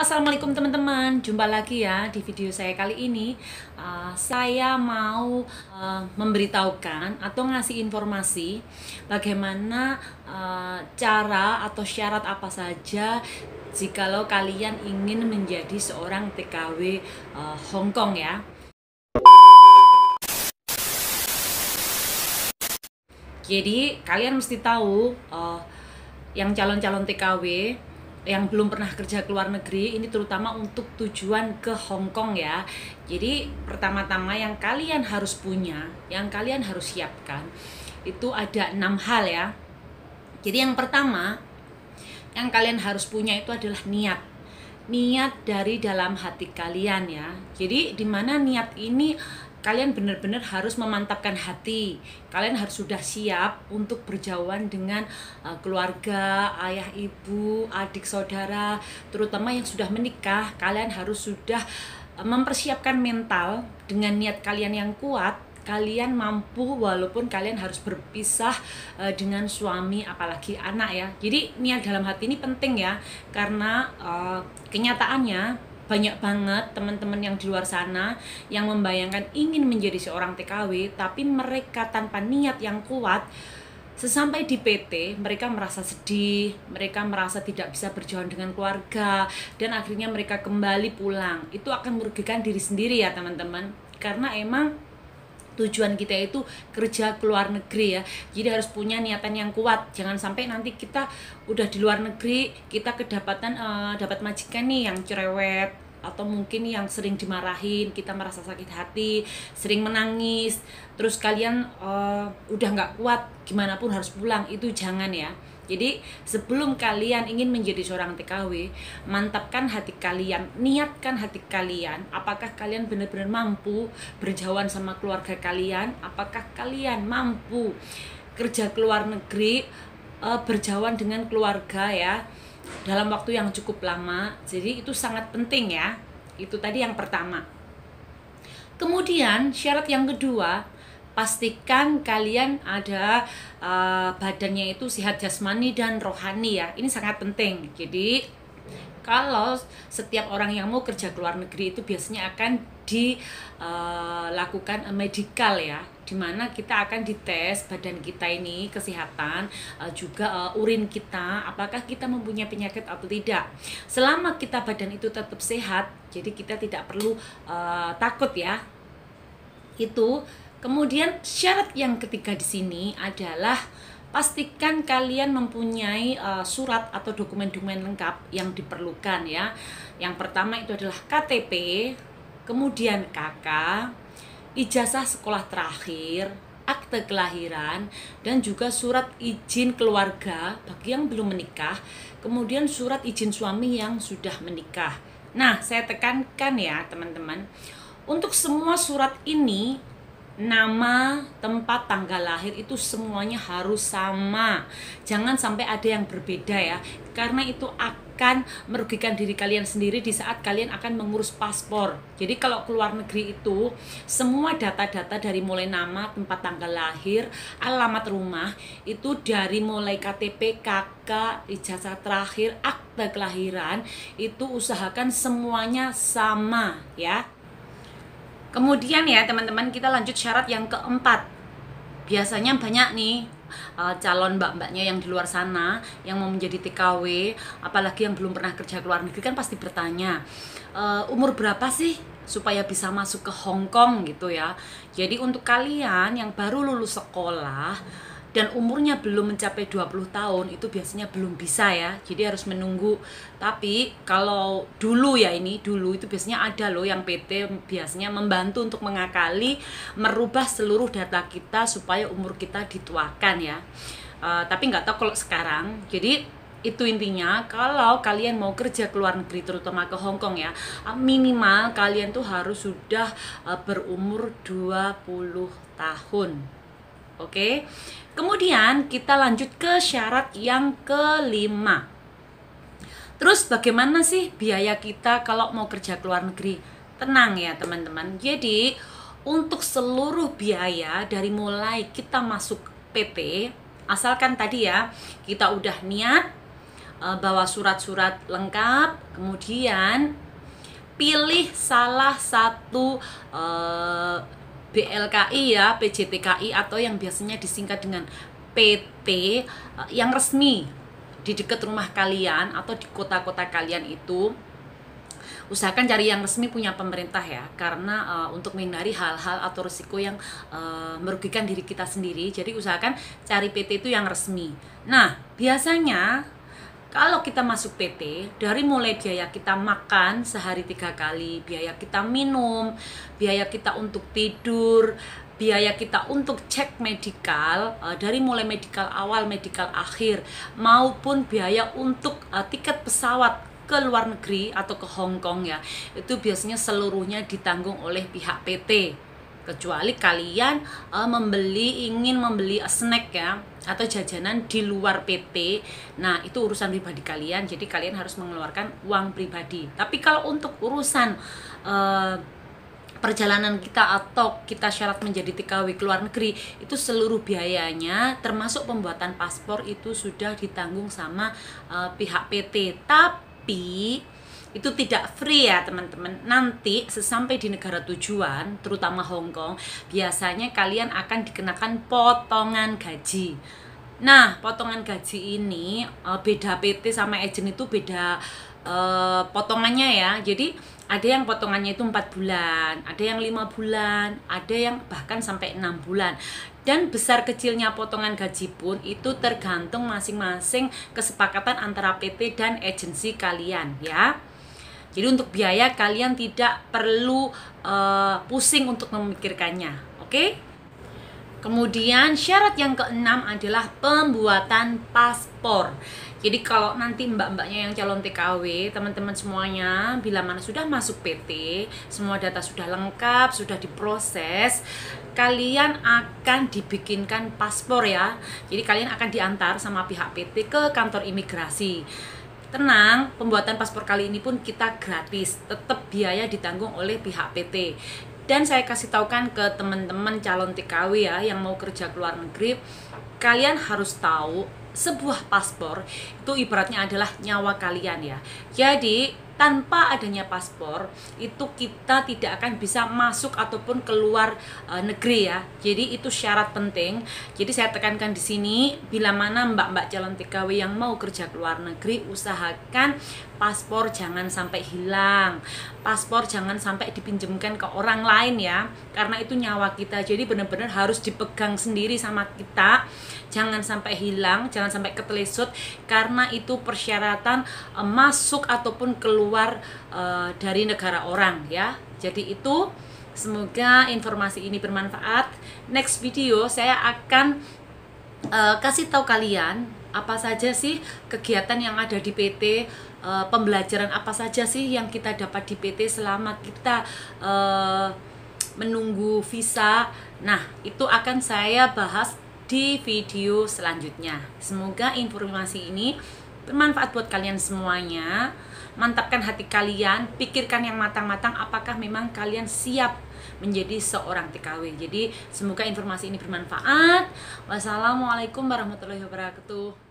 Assalamualaikum teman-teman. Jumpa lagi ya di video saya kali ini. Saya mau memberitahukan atau ngasih informasi bagaimana cara atau syarat apa saja jikalau kalian ingin menjadi seorang TKW Hong Kong ya. Jadi kalian mesti tahu yang calon-calon TKW yang belum pernah kerja ke luar negeri ini terutama untuk tujuan ke Hong Kong ya. Jadi pertama-tama yang kalian harus punya, yang kalian harus siapkan itu ada 6 hal ya. Jadi yang pertama yang kalian harus punya itu adalah niat. Niat dari dalam hati kalian ya. Jadi dimana niat ini kalian benar-benar harus memantapkan hati. Kalian harus sudah siap untuk berjauhan dengan keluarga, ayah, ibu, adik, saudara, terutama yang sudah menikah. Kalian harus sudah mempersiapkan mental dengan niat kalian yang kuat. Kalian mampu walaupun kalian harus berpisah dengan suami apalagi anak ya. Jadi niat dalam hati ini penting ya, karena kenyataannya banyak banget teman-teman yang di luar sana yang membayangkan ingin menjadi seorang TKW, tapi mereka tanpa niat yang kuat, sesampai di PT mereka merasa sedih, mereka merasa tidak bisa berjauhan dengan keluarga, dan akhirnya mereka kembali pulang. Itu akan merugikan diri sendiri ya teman-teman, karena emang tujuan kita itu kerja ke luar negeri ya. Jadi harus punya niatan yang kuat. Jangan sampai nanti kita udah di luar negeri, kita kedapatan dapat majikan nih yang cerewet, atau mungkin yang sering dimarahin, kita merasa sakit hati, sering menangis, terus kalian udah nggak kuat, gimana pun harus pulang. Itu jangan ya. Jadi sebelum kalian ingin menjadi seorang TKW, mantapkan hati kalian, niatkan hati kalian. Apakah kalian benar-benar mampu berjauhan sama keluarga kalian? Apakah kalian mampu kerja ke luar negeri, berjauhan dengan keluarga ya, dalam waktu yang cukup lama? Jadi itu sangat penting ya. Itu tadi yang pertama. Kemudian syarat yang kedua, pastikan kalian ada badannya itu sehat jasmani dan rohani ya. Ini sangat penting. Jadi kalau setiap orang yang mau kerja ke luar negeri itu biasanya akan dilakukan medical ya, dimana kita akan dites badan kita ini kesehatan, juga urin kita, apakah kita mempunyai penyakit atau tidak. Selama kita badan itu tetap sehat, jadi kita tidak perlu takut ya. Itu. Kemudian syarat yang ketiga di sini adalah pastikan kalian mempunyai surat atau dokumen-dokumen lengkap yang diperlukan ya. Yang pertama itu adalah KTP, kemudian KK, ijazah sekolah terakhir, akte kelahiran, dan juga surat izin keluarga bagi yang belum menikah, kemudian surat izin suami yang sudah menikah. Nah, saya tekankan ya teman-teman, untuk semua surat ini, nama, tempat, tanggal lahir itu semuanya harus sama. Jangan sampai ada yang berbeda ya, karena itu akan merugikan diri kalian sendiri di saat kalian akan mengurus paspor. Jadi kalau keluar negeri itu semua data-data dari mulai nama, tempat, tanggal lahir, alamat rumah, itu dari mulai KTP, KK, ijazah terakhir, akte kelahiran, itu usahakan semuanya sama ya. Kemudian ya teman-teman, kita lanjut syarat yang keempat. Biasanya banyak nih calon mbak-mbaknya yang di luar sana yang mau menjadi TKW, apalagi yang belum pernah kerja ke luar negeri, kan pasti bertanya, umur berapa sih supaya bisa masuk ke Hong Kong gitu ya. Jadi untuk kalian yang baru lulus sekolah dan umurnya belum mencapai 20 tahun, itu biasanya belum bisa ya, jadi harus menunggu. Tapi kalau dulu ya, dulu itu biasanya ada loh yang PT biasanya membantu untuk mengakali, merubah seluruh data kita supaya umur kita dituakan ya. Tapi nggak tahu kalau sekarang. Jadi itu intinya, kalau kalian mau kerja ke luar negeri terutama ke Hong Kong ya, minimal kalian tuh harus sudah berumur 20 tahun. Oke. Kemudian kita lanjut ke syarat yang kelima. Terus bagaimana sih biaya kita kalau mau kerja ke luar negeri? Tenang ya teman-teman. Jadi untuk seluruh biaya dari mulai kita masuk PT, asalkan tadi ya kita udah niat, bawa surat-surat lengkap, kemudian pilih salah satu BLKI ya, PJTKI atau yang biasanya disingkat dengan PT yang resmi di dekat rumah kalian atau di kota-kota kalian itu. Usahakan cari yang resmi punya pemerintah ya, karena untuk menghindari hal-hal atau risiko yang merugikan diri kita sendiri. Jadi usahakan cari PT itu yang resmi. Nah, biasanya kalau kita masuk PT, dari mulai biaya kita makan sehari 3 kali, biaya kita minum, biaya kita untuk tidur, biaya kita untuk cek medikal, dari mulai medikal awal, medikal akhir, maupun biaya untuk tiket pesawat ke luar negeri atau ke Hong Kong ya, itu biasanya seluruhnya ditanggung oleh pihak PT. Kecuali kalian ingin membeli snack ya atau jajanan di luar PT, nah itu urusan pribadi kalian, jadi kalian harus mengeluarkan uang pribadi. Tapi kalau untuk urusan perjalanan kita atau kita syarat menjadi TKW ke luar negeri, itu seluruh biayanya termasuk pembuatan paspor itu sudah ditanggung sama pihak PT. Tapi itu tidak free ya teman-teman. Nanti sesampai di negara tujuan, terutama Hong Kong, biasanya kalian akan dikenakan potongan gaji. Nah, potongan gaji ini beda PT sama agent itu beda potongannya ya. Jadi ada yang potongannya itu 4 bulan, ada yang 5 bulan, ada yang bahkan sampai 6 bulan. Dan besar kecilnya potongan gaji pun itu tergantung masing-masing kesepakatan antara PT dan agensi kalian ya. Jadi untuk biaya kalian tidak perlu pusing untuk memikirkannya, oke? Kemudian syarat yang keenam adalah pembuatan paspor. Jadi kalau nanti mbak-mbaknya yang calon TKW, teman-teman semuanya, bila mana sudah masuk PT, semua data sudah lengkap, sudah diproses, kalian akan dibikinkan paspor ya. Jadi kalian akan diantar sama pihak PT ke kantor imigrasi. Tenang, pembuatan paspor kali ini pun kita gratis, tetap biaya ditanggung oleh pihak PT. Dan saya kasih taukan ke teman-teman calon TKW ya yang mau kerja ke luar negeri, kalian harus tahu sebuah paspor itu ibaratnya adalah nyawa kalian ya. Jadi tanpa adanya paspor itu kita tidak akan bisa masuk ataupun keluar negeri ya. Jadi itu syarat penting. Jadi saya tekankan di sini, bila mana mbak-mbak calon TKW yang mau kerja ke luar negeri, usahakan paspor jangan sampai hilang, paspor jangan sampai dipinjamkan ke orang lain ya, karena itu nyawa kita. Jadi benar-benar harus dipegang sendiri sama kita, jangan sampai hilang, jangan sampai ketelesut, karena itu persyaratan masuk ataupun keluar dari negara orang ya. Jadi itu, semoga informasi ini bermanfaat. Next video saya akan kasih tahu kalian apa saja sih kegiatan yang ada di PT, pembelajaran apa saja sih yang kita dapat di PT selama kita menunggu visa. Nah, itu akan saya bahas di video selanjutnya. Semoga informasi ini bermanfaat buat kalian semuanya. Mantapkan hati kalian, pikirkan yang matang-matang apakah memang kalian siap menjadi seorang TKW. Jadi semoga informasi ini bermanfaat. Wassalamualaikum warahmatullahi wabarakatuh.